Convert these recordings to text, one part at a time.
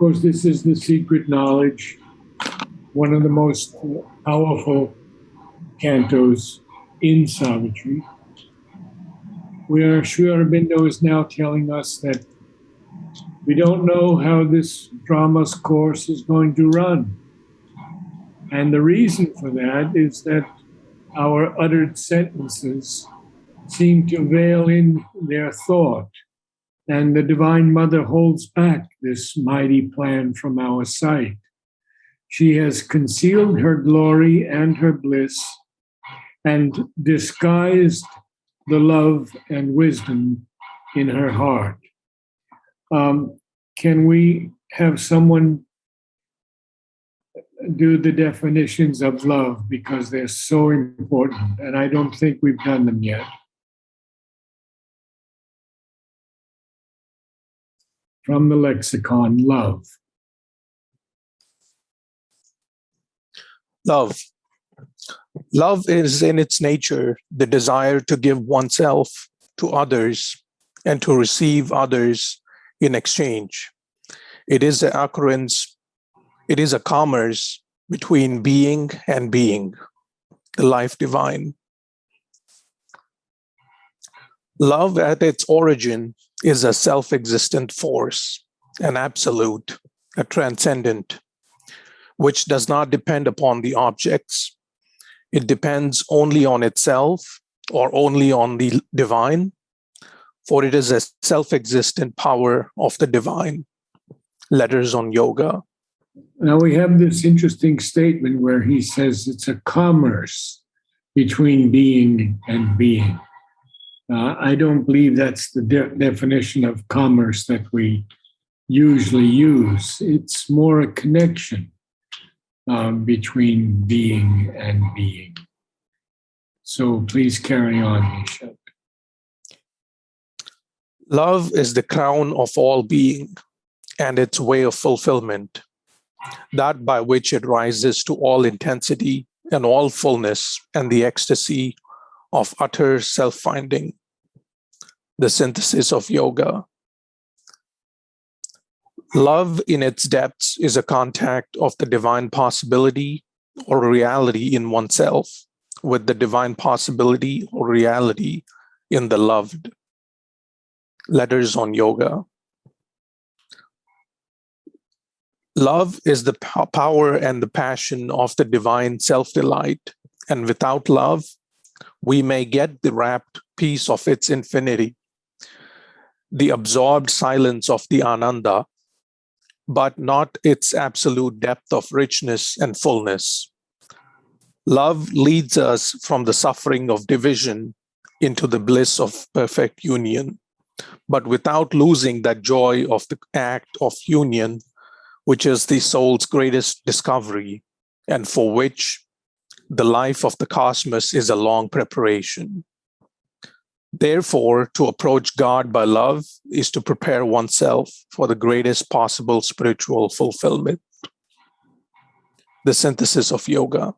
course, this is the secret knowledge, one of the most powerful cantos in Savitri, where Sri Aurobindo is now telling us that we don't know how this drama's course is going to run. And the reason for that is that our uttered sentences seem to veil in their thought. And the Divine Mother holds back this mighty plan from our sight. She has concealed her glory and her bliss and disguised the love and wisdom in her heart. Can we have someone do the definitions of love, because they're so important, and I don't think we've done them yet. From the lexicon, love. Love. Love is in its nature the desire to give oneself to others and to receive others in exchange. It is the occurrence, it is a commerce between being and being, the life divine. Love at its origin is a self-existent force, an absolute, a transcendent, which does not depend upon the objects. It depends only on itself or only on the divine, for it is a self-existent power of the divine. Letters on Yoga. Now we have this interesting statement where he says it's a commerce between being and being. I don't believe that's the definition of commerce that we usually use. It's more a connection between being and being. So please carry on, Nisha. Love is the crown of all being and its way of fulfillment, that by which it rises to all intensity and all fullness and the ecstasy of utter self-finding. The synthesis of yoga. Love in its depths is a contact of the divine possibility or reality in oneself with the divine possibility or reality in the loved. Letters on Yoga. Love is the power and the passion of the divine self-delight, and without love, we may get the rapt peace of its infinity, the absorbed silence of the Ananda, but not its absolute depth of richness and fullness. Love leads us from the suffering of division into the bliss of perfect union, but without losing that joy of the act of union, which is the soul's greatest discovery, and for which the life of the cosmos is a long preparation. Therefore, to approach God by love is to prepare oneself for the greatest possible spiritual fulfillment. The synthesis of yoga.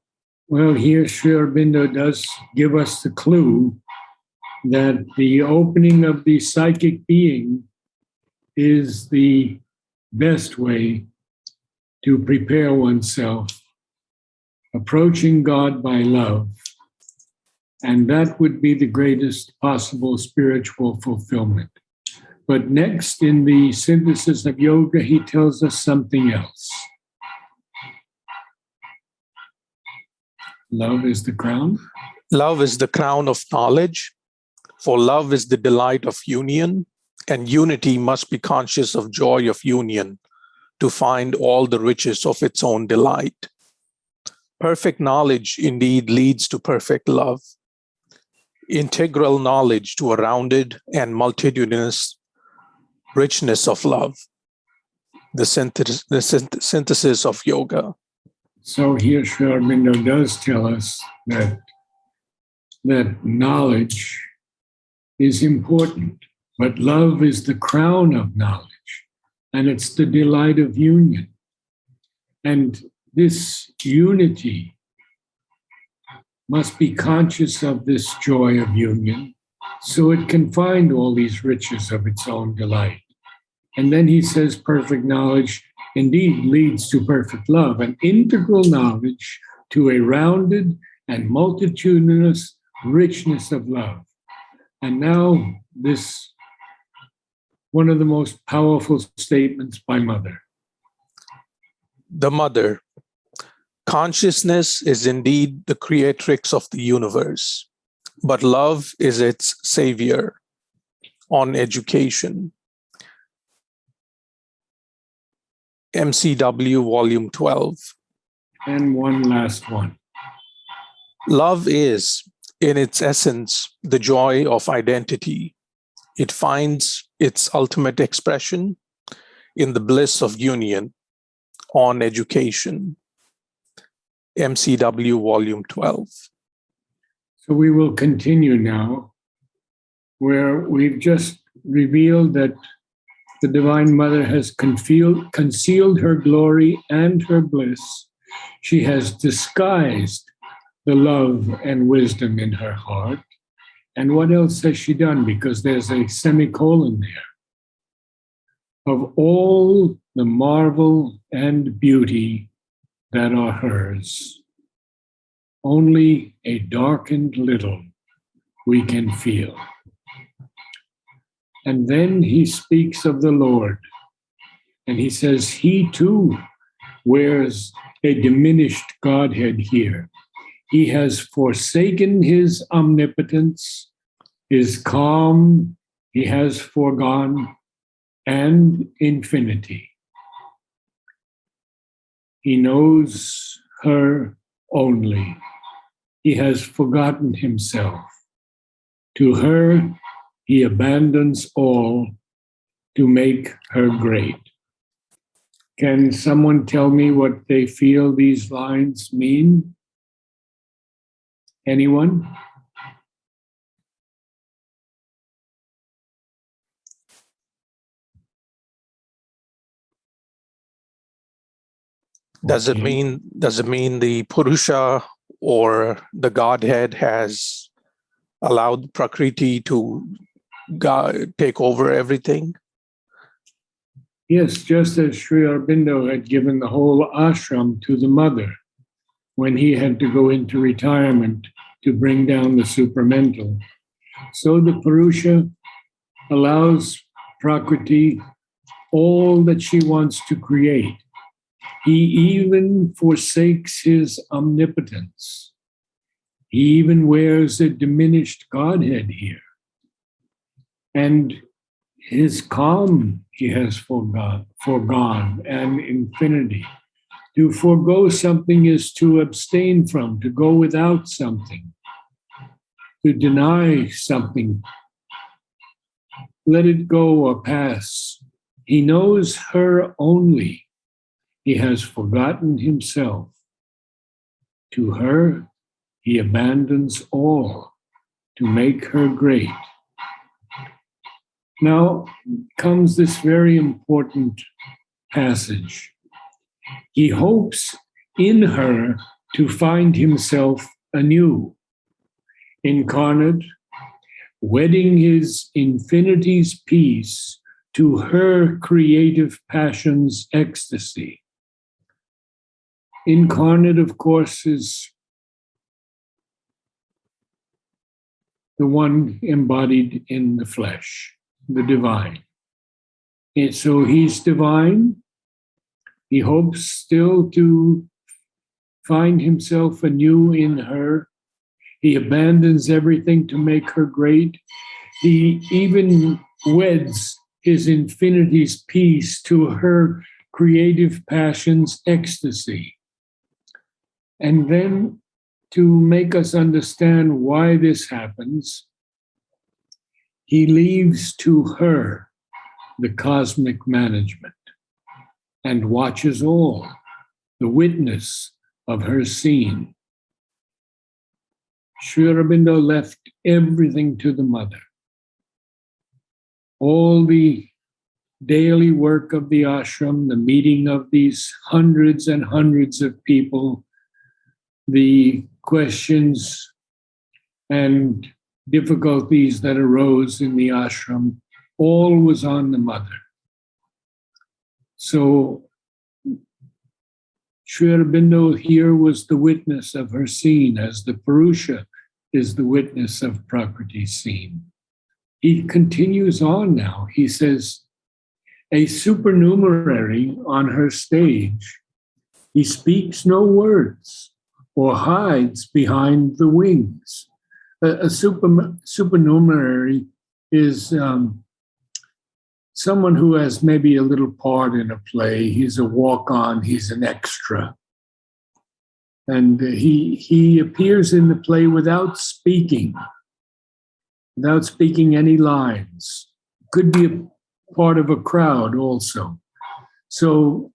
Well, here Sri Aurobindo does give us the clue that the opening of the psychic being is the best way to prepare oneself, approaching God by love. And that would be the greatest possible spiritual fulfillment. But next, in the synthesis of yoga, he tells us something else. Love is the crown? Love is the crown of knowledge, for love is the delight of union, and unity must be conscious of joy of union to find all the riches of its own delight. Perfect knowledge indeed leads to perfect love. Integral knowledge to a rounded and multitudinous richness of love. The synthesis of yoga. So here Sri Aurobindo does tell us that knowledge is important, but love is the crown of knowledge, and it's the delight of union. And this unity must be conscious of this joy of union so it can find all these riches of its own delight. And then he says perfect knowledge indeed leads to perfect love, an integral knowledge to a rounded and multitudinous richness of love. And now this one of the most powerful statements by Mother. The Mother. Consciousness is indeed the creatrix of the universe, but love is its savior. On education. MCW Volume 12. And one last one. Love is, in its essence, the joy of identity. It finds its ultimate expression in the bliss of union. On education. MCW Volume 12. So we will continue now, where we've just revealed that the Divine Mother has concealed her glory and her bliss. She has disguised the love and wisdom in her heart. And what else has she done? Because there's a semicolon there. Of all the marvel and beauty that are hers, only a darkened little we can feel. And then he speaks of the Lord, and he says he too wears a diminished Godhead here. He has forsaken his omnipotence, his calm, he has foregone, and infinity. He knows her only. He has forgotten himself. To her, he abandons all to make her great. Can someone tell me what they feel these lines mean? Anyone? Does it mean the Purusha or the Godhead has allowed Prakriti to take over everything? Yes, just as Sri Aurobindo had given the whole ashram to the mother when he had to go into retirement to bring down the supramental. So the Purusha allows Prakriti all that she wants to create. He even forsakes his omnipotence. He even wears a diminished Godhead here. And his calm he has foregone, and infinity. To forego something is to abstain from, to go without something, to deny something, let it go or pass. He knows her only. He has forgotten himself. To her, he abandons all to make her great. Now comes this very important passage. He hopes in her to find himself anew, incarnate, wedding his infinity's peace to her creative passion's ecstasy. Incarnate, of course, is the one embodied in the flesh, the divine. And so he's divine. He hopes still to find himself anew in her. He abandons everything to make her great. He even weds his infinity's peace to her creative passion's ecstasy. And then to make us understand why this happens, he leaves to her the cosmic management and watches all, the witness of her scene. Sri Aurobindo left everything to the mother. All the daily work of the ashram, the meeting of these hundreds and hundreds of people, the questions and difficulties that arose in the ashram, all was on the mother. So Sri Aurobindo here was the witness of her scene, as the Purusha is the witness of Prakriti's scene. He continues on now. He says, a supernumerary on her stage, he speaks no words or hides behind the wings. A supernumerary is someone who has maybe a little part in a play. He's a walk-on, he's an extra. And he appears in the play without speaking any lines. Could be a part of a crowd also. So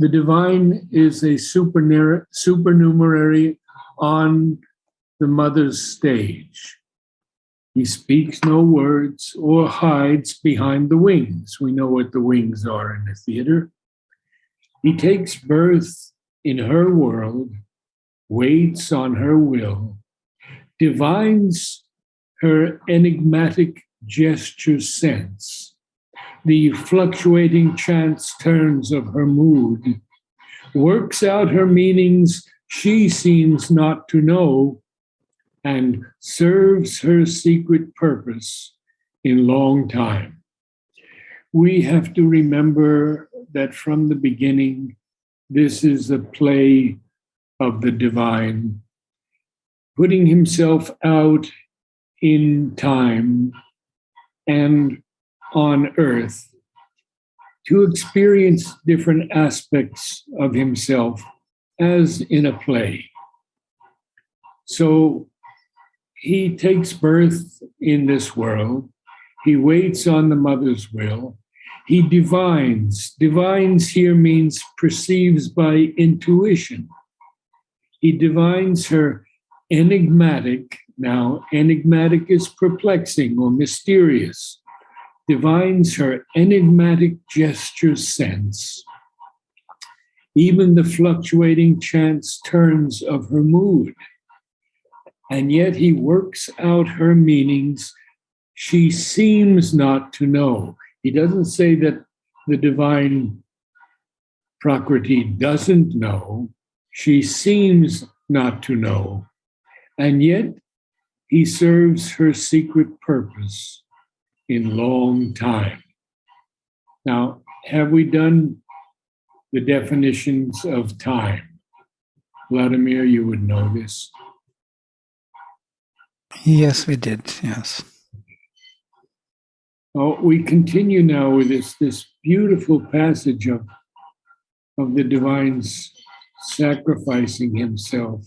the divine is a supernumerary on the mother's stage. He speaks no words or hides behind the wings. We know what the wings are in the theater. He takes birth in her world, waits on her will, divines her enigmatic gesture sense, the fluctuating chance turns of her mood, works out her meanings she seems not to know, and serves her secret purpose in long time. We have to remember that from the beginning, this is a play of the divine, putting himself out in time and on earth to experience different aspects of himself as in a play. So he takes birth in this world. He waits on the mother's will. He divines. Divines here means perceives by intuition. He divines her enigmatic. Now, enigmatic is perplexing or mysterious. Divines her enigmatic gesture sense, even the fluctuating chance turns of her mood. And yet he works out her meanings she seems not to know. He doesn't say that the divine Prakriti doesn't know. She seems not to know. And yet he serves her secret purpose in long time. Now, have we done the definitions of time? Vladimir, you would know this. Yes, we did. Yes. Oh, we continue now with this beautiful passage of the divine's sacrificing himself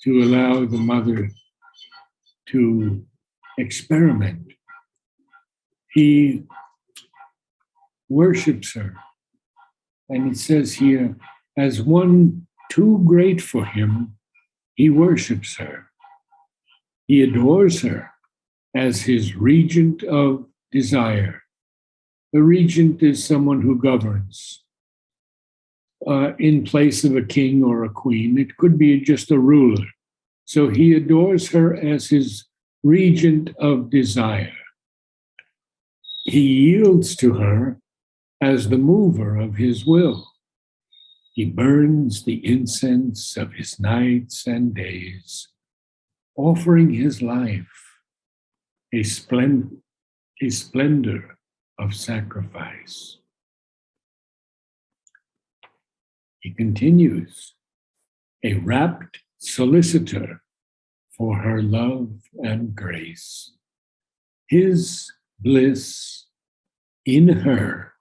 to allow the mother to experiment. He worships her. And it says here, as one too great for him, he worships her. He adores her as his regent of desire. A regent is someone who governs in place of a king or a queen. It could be just a ruler. So he adores her as his regent of desire. He yields to her as the mover of his will. He burns the incense of his nights and days, offering his life a splendor of sacrifice. He continues, a rapt solicitor for her love and grace. His bliss in her,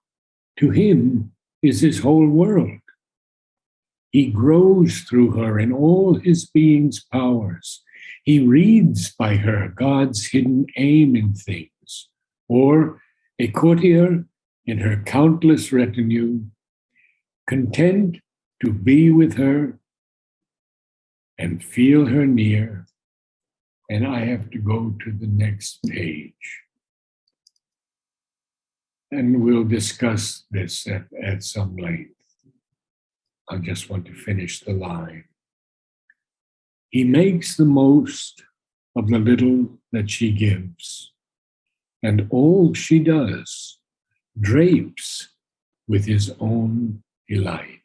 to him, is his whole world. He grows through her in all his being's powers. He reads by her God's hidden aim in things, or a courtier in her countless retinue, content to be with her and feel her near. And I have to go to the next page. And we'll discuss this at some length. I just want to finish the line. He makes the most of the little that she gives, and all she does drapes with his own delight.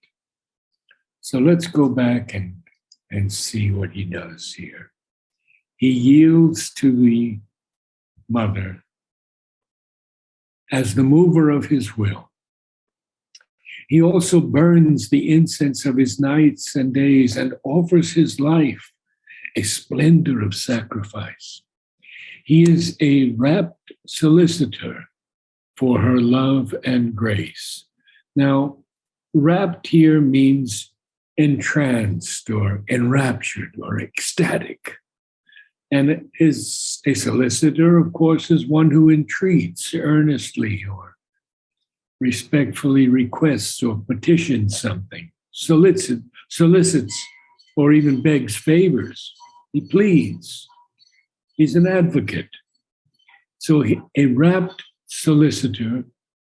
So let's go back and see what he does here. He yields to the mother as the mover of his will. He also burns the incense of his nights and days and offers his life, a splendor of sacrifice. He is a rapt solicitor for her love and grace. Now, rapt here means entranced or enraptured or ecstatic. And is a solicitor, of course, is one who entreats earnestly or respectfully requests or petitions something, solicits, or even begs favors. He pleads. He's an advocate. So a rapt solicitor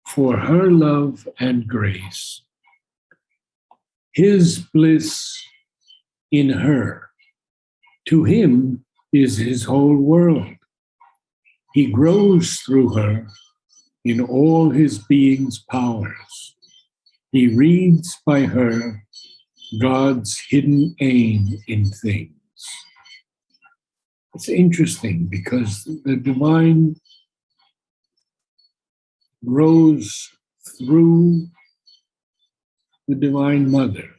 for her love and grace. His bliss in her. To him is his whole world. He grows through her in all his being's powers. He reads by her God's hidden aim in things. It's interesting because the divine grows through the Divine Mother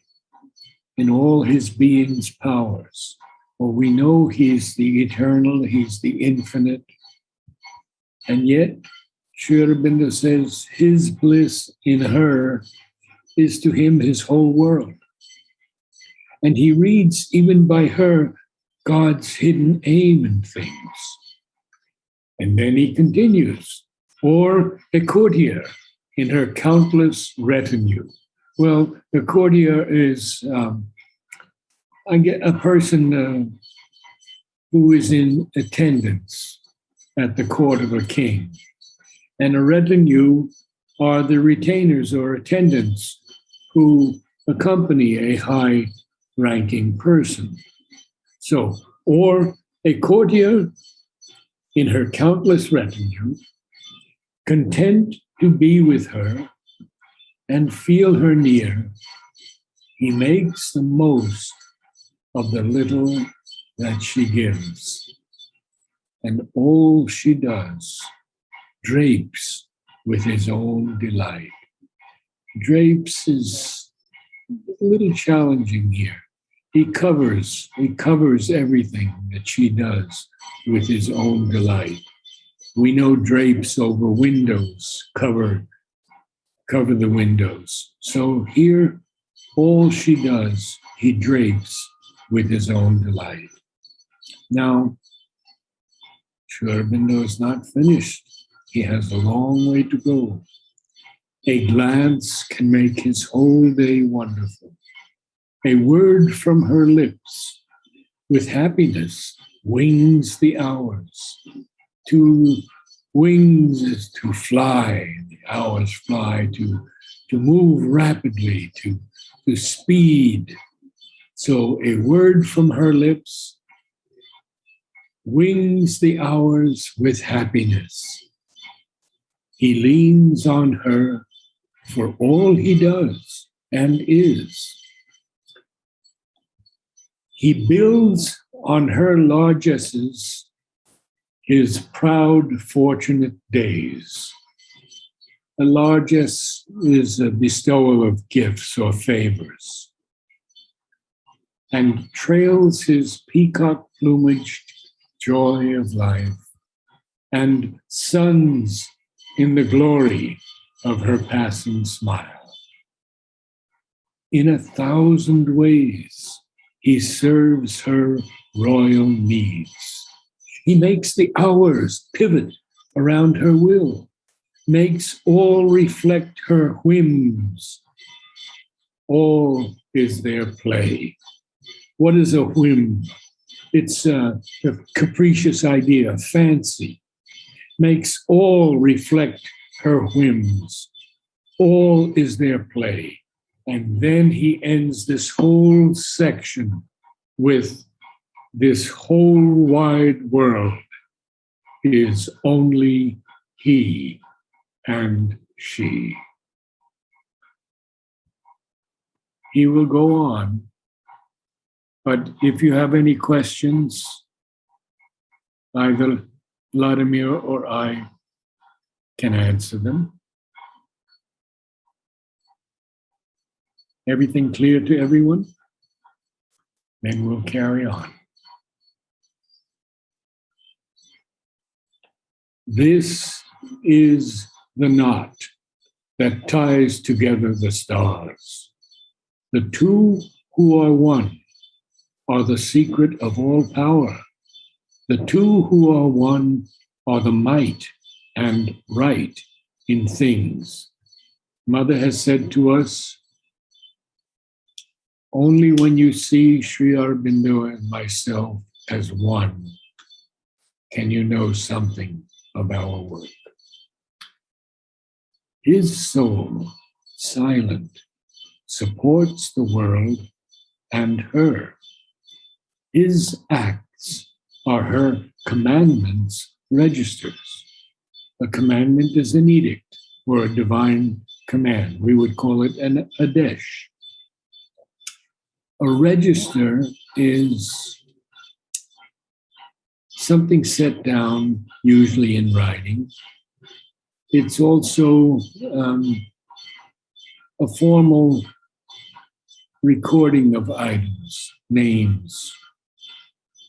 in all his being's powers. For we know he's the eternal, he's the infinite. And yet, Sri Aurobindo says his bliss in her is to him his whole world. And he reads even by her God's hidden aim in things. And then he continues, or a courtier in her countless retinue. Well, a courtier is a person who is in attendance at the court of a king. And a retinue are the retainers or attendants who accompany a high-ranking person. So, or a courtier in her countless retinue, content to be with her and feel her near, he makes the most of the little that she gives. And all she does drapes with his own delight. Drapes is a little challenging here. He covers everything that she does with his own delight. We know drapes over windows cover the windows. So here, all she does, he drapes with his own delight. Now, Sri Aurobindo is not finished. He has a long way to go. A glance can make his whole day wonderful. A word from her lips with happiness wings the hours. To wings is to fly, the hours fly, to move rapidly, to speed. So a word from her lips wings the hours with happiness. He leans on her for all he does and is. He builds on her largesses his proud, fortunate days. A largesse is a bestowal of gifts or favors, and trails his peacock plumaged joy of life, and suns in the glory of her passing smile. In 1,000 ways, he serves her royal needs. He makes the hours pivot around her will, makes all reflect her whims. All is their play. What is a whim? It's a capricious idea, fancy. Makes all reflect her whims. All is their play. And then he ends this whole section with this whole wide world is only he and she. he will go on. But if you have any questions, either Vladimir or I can answer them. Everything clear to everyone? Then we'll carry on. This is the knot that ties together the stars. The two who are one are the secret of all power. The two who are one are the might and right in things. Mother has said to us, only when you see Sri Aurobindo and myself as one can you know something of our work. His soul, silent, supports the world and her. His acts are her commandments' registers. A commandment is an edict or a divine command. We would call it an adesh. A register is something set down, usually in writing. It's also a formal recording of items, names,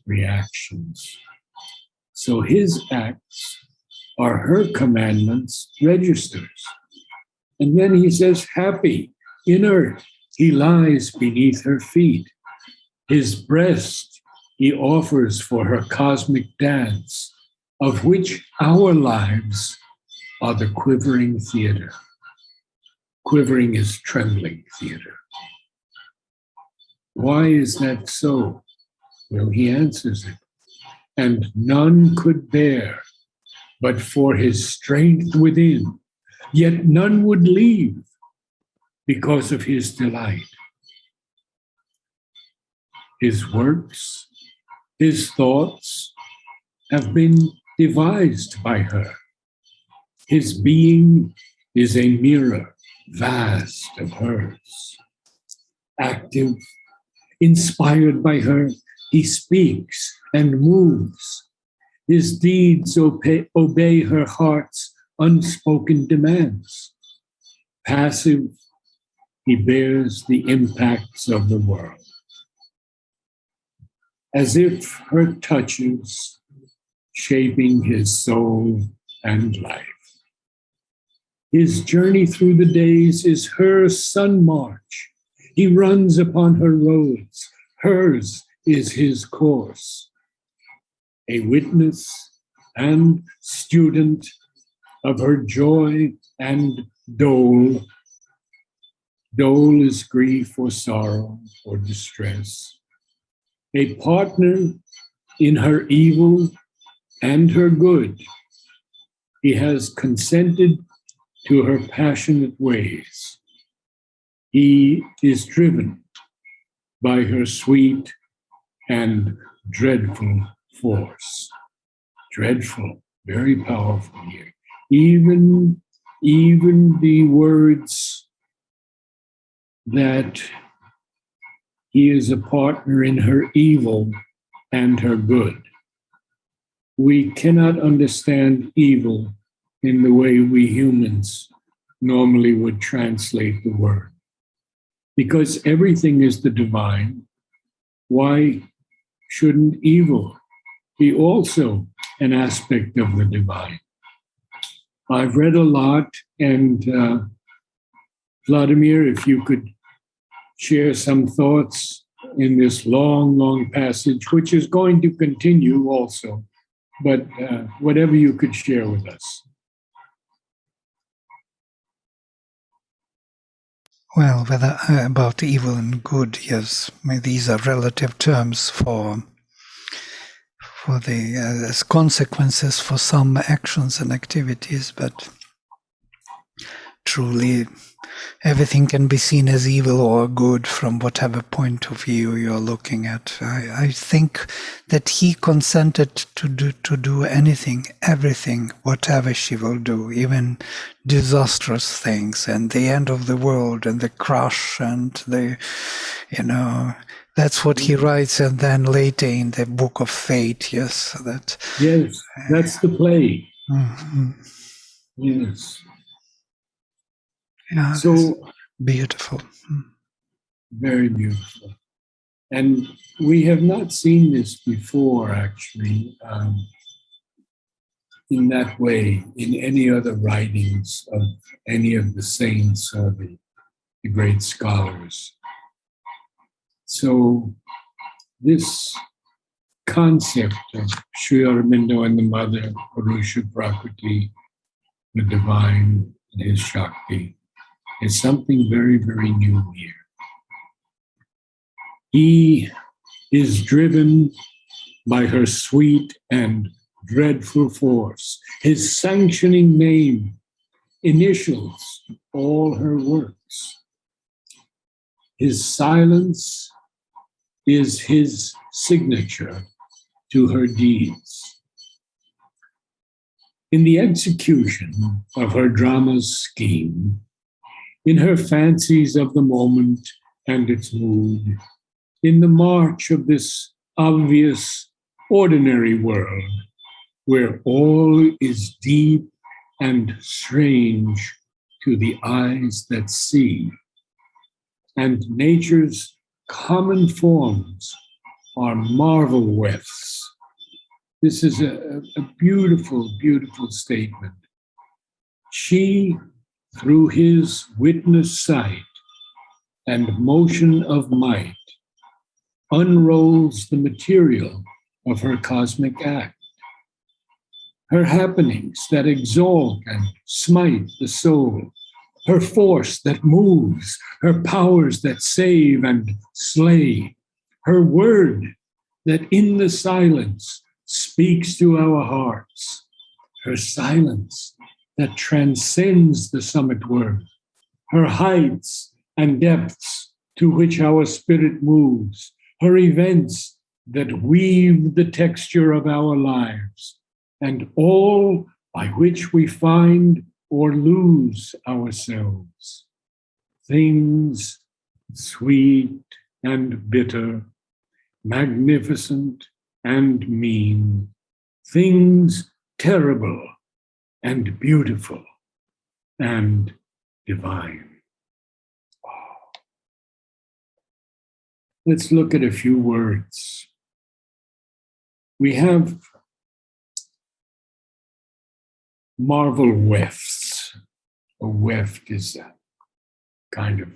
reactions. So his acts are her commandments, registers. And then he says, happy, inert, he lies beneath her feet. His breast he offers for her cosmic dance, of which our lives are the quivering theater. Quivering is trembling theater. Why is that so? Well, he answers it. And none could bear but for his strength within, yet none would leave because of his delight. His works, his thoughts have been devised by her. His being is a mirror vast of hers. Active, inspired by her, he speaks and moves. His deeds obey her heart's unspoken demands. Passive, he bears the impacts of the world. As if her touches shaping his soul and life. His journey through the days is her sun march. He runs upon her roads. Hers is his course. A witness and student of her joy and dole. Dole is grief or sorrow or distress. A partner in her evil and her good. He has consented to her passionate ways. He is driven by her sweet and dreadful force. Dreadful, very powerful here. Even the words that he is a partner in her evil and her good. We cannot understand evil in the way we humans normally would translate the word. Because everything is the divine, why shouldn't evil be also an aspect of the divine? I've read a lot, and Vladimir, if you could share some thoughts in this long, long passage, which is going to continue also, but whatever you could share with us. Well, whether about evil and good, yes, these are relative terms for the as consequences for some actions and activities, but truly everything can be seen as evil or good from whatever point of view you're looking at. I think that he consented to do anything, everything, whatever she will do, even disastrous things and the end of the world and the crush and the, that's what he writes. And then later in the Book of Fate, yes, that's the play. Mm-hmm. Yes. Yeah, so beautiful. Very beautiful. And we have not seen this before, actually, in that way, in any other writings of any of the saints or the great scholars. So this concept of Sri Aurobindo and the Mother, Purusha Prakriti, the divine and his Shakti, is something very, very new here. He is driven by her sweet and dreadful force. His sanctioning name initials all her works. His silence is his signature to her deeds. In the execution of her drama's scheme, in her fancies of the moment and its mood, in the march of this obvious, ordinary world, where all is deep and strange to the eyes that see, and nature's common forms are marvel wefts. This is a beautiful, beautiful statement. She, through his witness sight and motion of might, unrolls the material of her cosmic act. Her happenings that exalt and smite the soul, her force that moves, her powers that save and slay, her word that in the silence speaks to our hearts, her silence that transcends the summit word, her heights and depths to which our spirit moves, her events that weave the texture of our lives, and all by which we find or lose ourselves. Things sweet and bitter, magnificent and mean, things terrible and beautiful and divine. Let's look at a few words. We have marvel wefts. A weft is a kind of,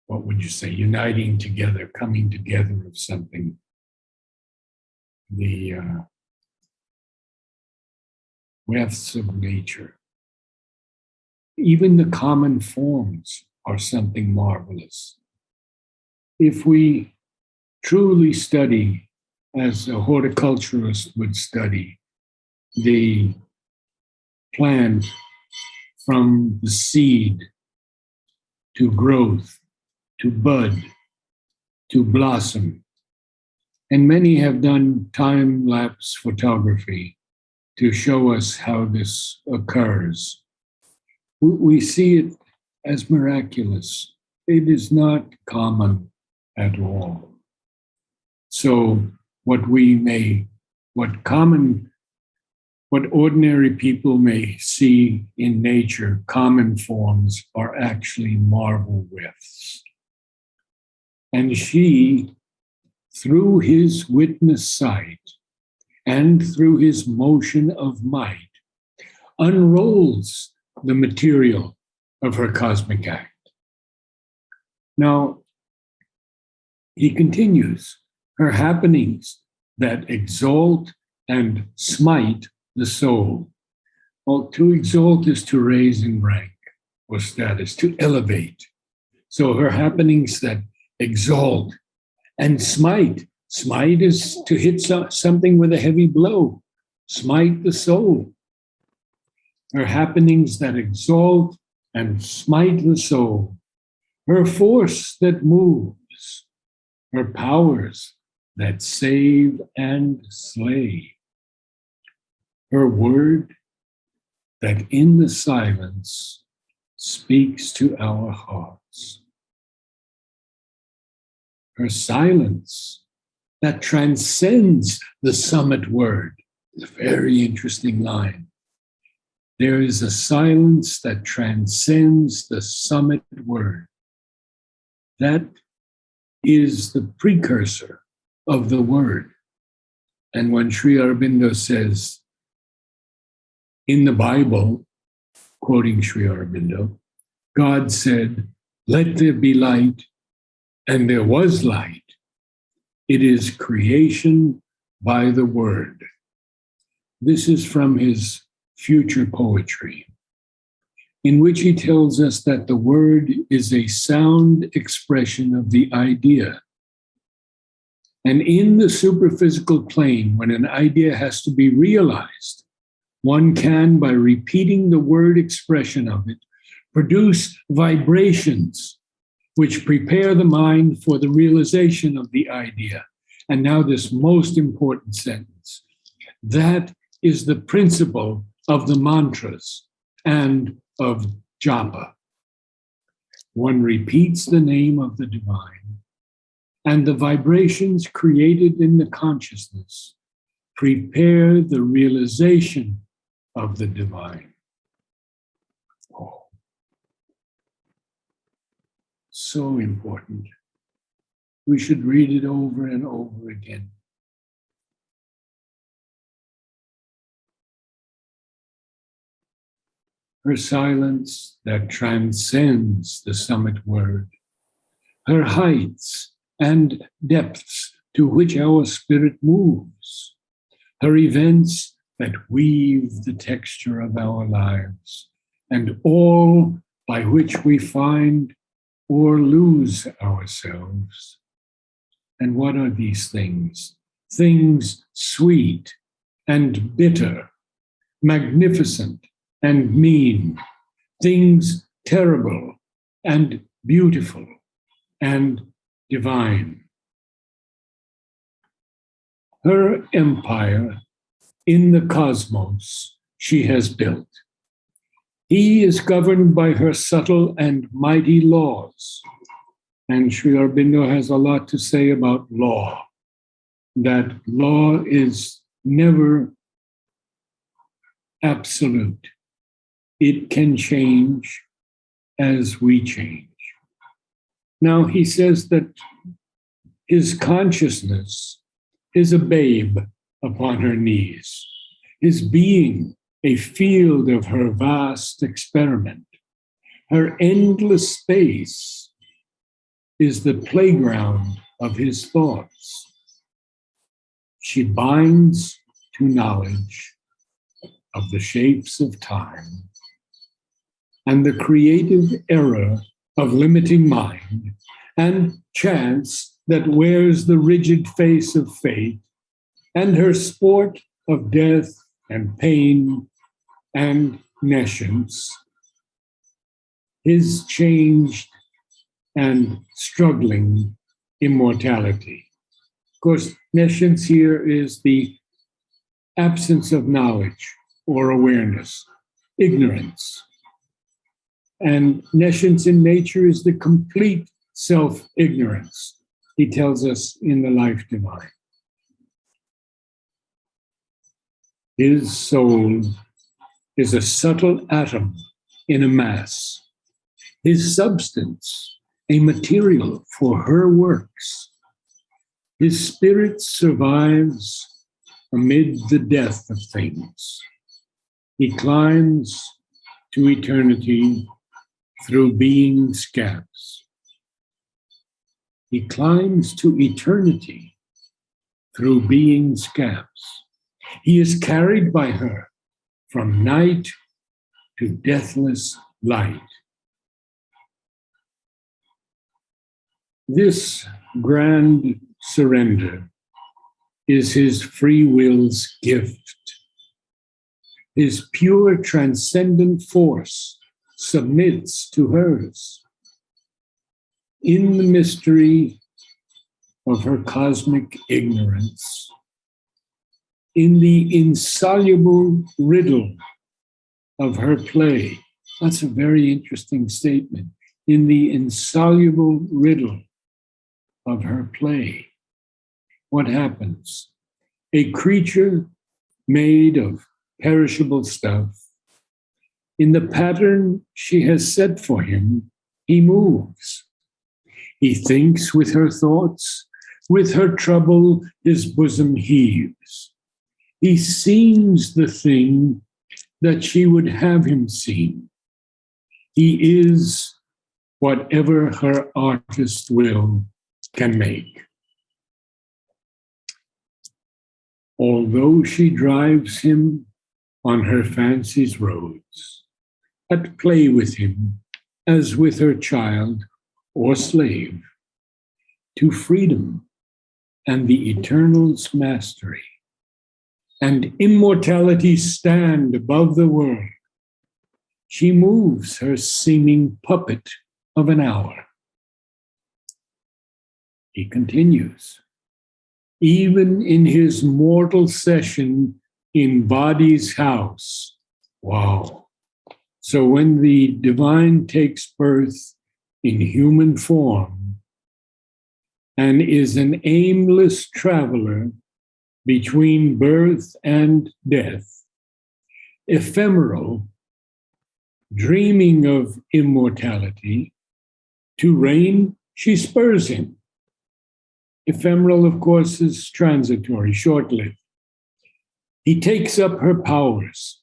what would you say, uniting together, coming together of something. The wefts of nature. Even the common forms are something marvelous. If we truly study, as a horticulturist would study, the plant from the seed to growth, to bud, to blossom. And many have done time-lapse photography to show us how this occurs. We see it as miraculous. It is not common at all. So what ordinary people may see in nature, common forms, are actually marvel wefts. And she, through his witness sight and through his motion of might, unrolls the material of her cosmic act. Now, he continues, her happenings that exalt and smite the soul. Well, to exalt is to raise in rank or status, to elevate. So her happenings that exalt and smite. Smite is to hit something with a heavy blow. Smite the soul. her happenings that exalt and smite the soul, her force that moves, her powers that save and slay, her word that in the silence speaks to our hearts, her silence that transcends the summit word. It's a very interesting line. There is a silence that transcends the summit word. That is the precursor of the word. And when Sri Aurobindo says in the Bible, quoting Sri Aurobindo, God said, "Let there be light," and there was light. It is creation by the word. This is from his future poetry, in which he tells us that the word is a sound expression of the idea. And in the superphysical plane, when an idea has to be realized, one can, by repeating the word expression of it, produce vibrations which prepare the mind for the realization of the idea. And now this most important sentence. That is the principle of the mantras and of japa. One repeats the name of the divine, and the vibrations created in the consciousness prepare the realization of the divine. Oh, so important. We should read it over and over again. Her silence that transcends the summit word, her heights and depths to which our spirit moves, her events that weave the texture of our lives, and all by which we find or lose ourselves. And what are these things? Things sweet and bitter, magnificent and mean, things terrible and beautiful and divine. Her empire in the cosmos she has built. He is governed by her subtle and mighty laws. And Sri Aurobindo has a lot to say about law, that law is never absolute. It can change as we change. Now, he says that his consciousness is a babe upon her knees, his being a field of her vast experiment. Her endless space is the playground of his thoughts. She binds to knowledge of the shapes of time and the creative error of limiting mind and chance that wears the rigid face of fate, and her sport of death and pain and nescience, his changed and struggling immortality. Of course, nescience here is the absence of knowledge or awareness, ignorance. And nescience in nature is the complete self-ignorance, he tells us in the Life Divine. His soul is a subtle atom in a mass. His substance, a material for her works. His spirit survives amid the death of things. He climbs to eternity through being's gaps. He climbs to eternity through being's gaps. He is carried by her from night to deathless light. This grand surrender is his free will's gift. His pure transcendent force submits to hers. In the mystery of her cosmic ignorance, in the insoluble riddle of her play. That's a very interesting statement. In the insoluble riddle of her play, what happens? A creature made of perishable stuff, in the pattern she has set for him, he moves. He thinks with her thoughts, with her trouble his bosom heaves. He seems the thing that she would have him seem. He is whatever her artist will can make. Although she drives him on her fancy's roads, at play with him as with her child or slave, to freedom and the eternal's mastery, and immortality stand above the world, she moves her seeming puppet of an hour. He continues, even in his mortal session in body's house. Wow. So when the divine takes birth in human form and is an aimless traveler between birth and death, ephemeral, dreaming of immortality, to reign, she spurs him. Ephemeral, of course, is transitory, short-lived. He takes up her powers.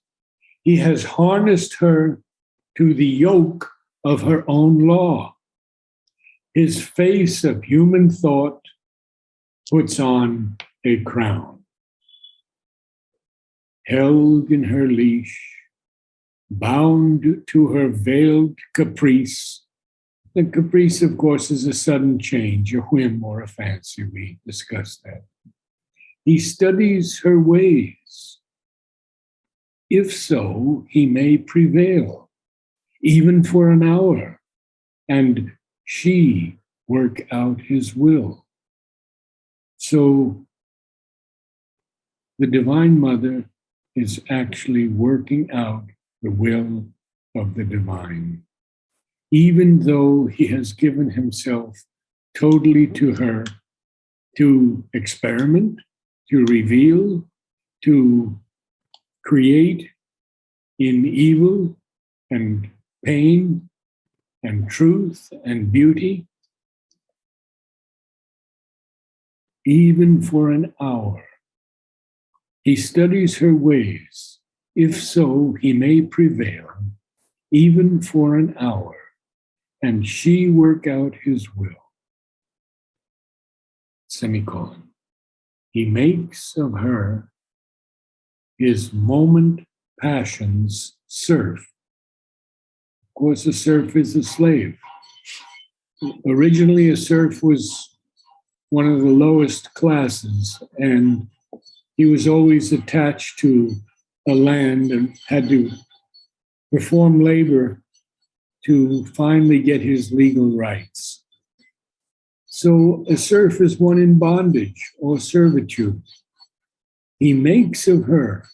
He has harnessed her to the yoke of her own law. His face of human thought puts on a crown. Held in her leash, bound to her veiled caprice. The caprice, of course, is a sudden change, a whim or a fancy. We discussed that. He studies her ways. If so, he may prevail, even for an hour, and she work out his will. So the Divine Mother is actually working out the will of the divine, even though he has given himself totally to her to experiment, to reveal, to create in evil and pain and truth and beauty, even for an hour. He studies her ways. If so, he may prevail, even for an hour, and she work out his will. Semicolon. He makes of her his moment passion's serf. Of course, a serf is a slave. Originally, a serf was one of the lowest classes, and he was always attached to a land and had to perform labor to finally get his legal rights. So a serf is one in bondage or servitude. He makes of her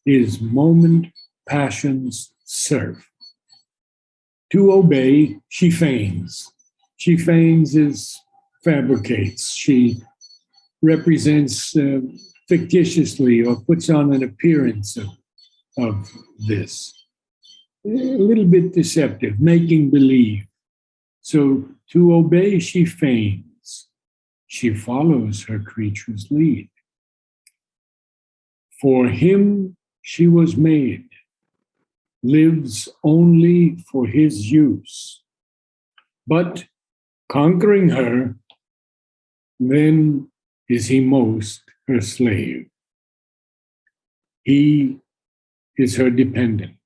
his moment passion's serf. To obey, she feigns. She feigns is fabricates. She represents fictitiously or puts on an appearance of this. A little bit deceptive, making believe. So to obey, she feigns. She follows her creature's lead. For him she was made, lives only for his use. But conquering her, then is he most her slave. He is her dependent.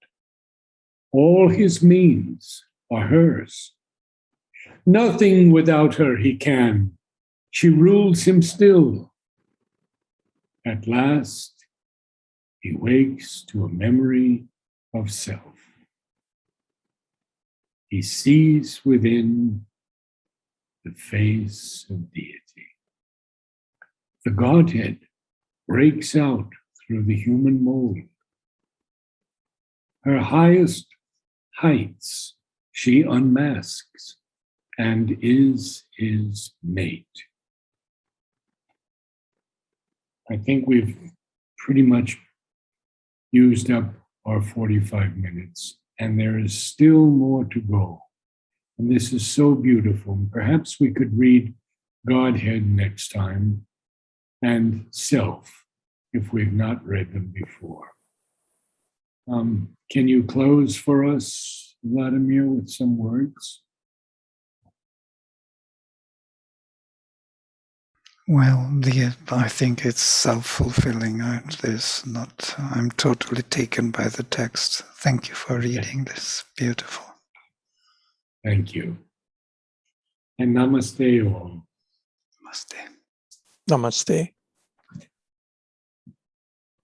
All his means are hers. Nothing without her he can. She rules him still. At last, He wakes to a memory of self. He sees within the face of deity. The Godhead breaks out through the human mold. Her highest heights she unmasks and is his mate. I think we've pretty much used up our 45 minutes, and there is still more to go. And this is so beautiful. Perhaps we could read Godhead next time and Self if we've not read them before. Can you close for us, Vladimir, with some words? Well, I think it's self-fulfilling. I'm totally taken by the text. Thank you for reading this. Beautiful. Thank you. And namaste all. Namaste. Namaste.